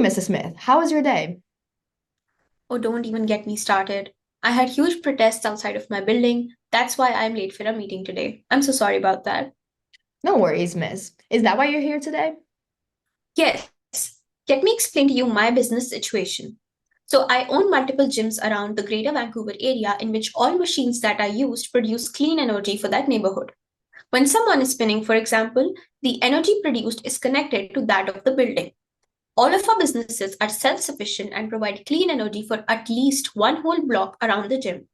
Mrs. Smith. How was your day? Oh, don't even get me started. I had huge protests outside of my building. That's why I'm late for a meeting today. I'm so sorry about that. No worries, miss. Is that why you're here today? Yes, let me explain to you my business situation. So, I own multiple gyms around the greater Vancouver area in which all machines that are used produce clean energy for that neighborhood. When someone is spinning, for example, the energy produced is connected to that of the building. All of our businesses are self sufficient and provide clean energy for at least one whole block around the gym.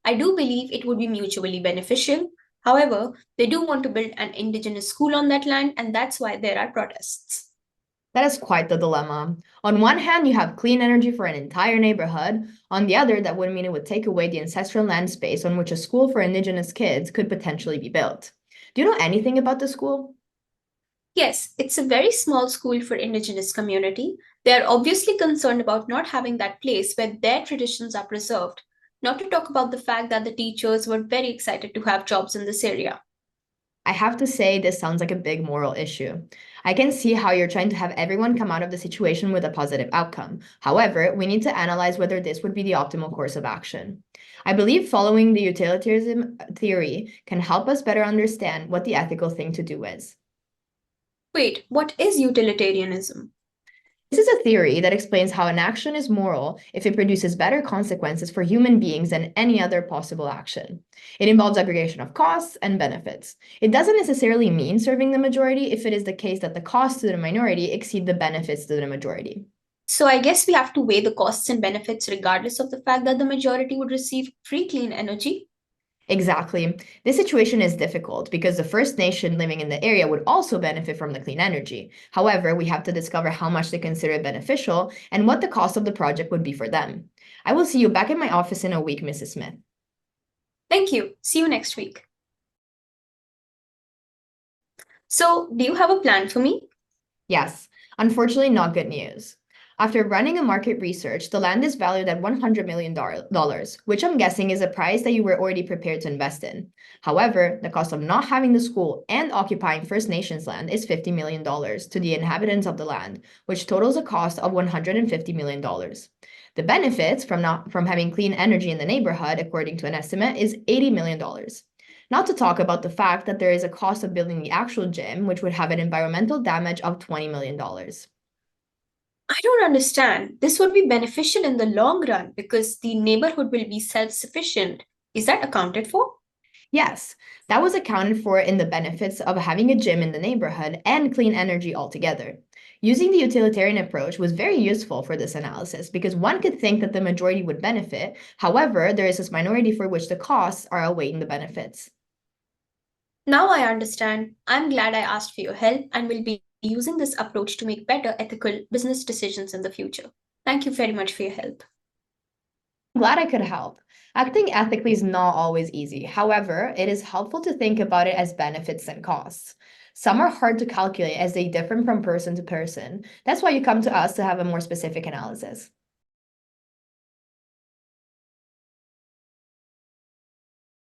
I do believe it would be mutually beneficial. However, they do want to build an indigenous school on that land, and that's why there are protests. That is quite the dilemma. On one hand, you have clean energy for an entire neighborhood. On the other, that would mean it would take away the ancestral land space on which a school for Indigenous kids could potentially be built. Do you know anything about the school? Yes, it's a very small school for indigenous community. They are obviously concerned about not having that place where their traditions are preserved, not to talk about the fact that the teachers were very excited to have jobs in this area. I have to say, this sounds like a big moral issue. I can see how you're trying to have everyone come out of the situation with a positive outcome. However, we need to analyze whether this would be the optimal course of action. I believe following the utilitarianism theory can help us better understand what the ethical thing to do is. Wait, what is utilitarianism? This is a theory that explains how an action is moral if it produces better consequences for human beings than any other possible action. It involves aggregation of costs and benefits. It doesn't necessarily mean serving the majority if it is the case that the costs to the minority exceed the benefits to the majority. So I guess we have to weigh the costs and benefits regardless of the fact that the majority would receive free clean energy. Exactly. This situation is difficult because the First Nation living in the area would also benefit from the clean energy. However, we have to discover how much they consider it beneficial and what the cost of the project would be for them. I will see you back in my office in a week, Mrs. Smith. Thank you. See you next week. So, do you have a plan for me? Yes, unfortunately, not good news. After running a market research, the land is valued at $100 million, which I'm guessing is a price that you were already prepared to invest in. However, the cost of not having the school and occupying First Nations land is $50 million to the inhabitants of the land, which totals a cost of $150 million. The benefits from having clean energy in the neighborhood, according to an estimate, is $80 million. Not to talk about the fact that there is a cost of building the actual gym, which would have an environmental damage of $20 million. I don't understand. This would be beneficial in the long run because the neighborhood will be self sufficient. Is that accounted for? Yes, that was accounted for in the benefits of having a gym in the neighborhood and clean energy altogether. Using the utilitarian approach was very useful for this analysis because one could think that the majority would benefit. However, there is this minority for which the costs are outweighing the benefits. Now I understand. I'm glad I asked for your help and will be using this approach to make better ethical business decisions in the future. Thank you very much for your help. I'm glad I could help. Acting ethically is not always easy. However, it is helpful to think about it as benefits and costs. Some are hard to calculate as they differ from person to person. That's why you come to us to have a more specific analysis.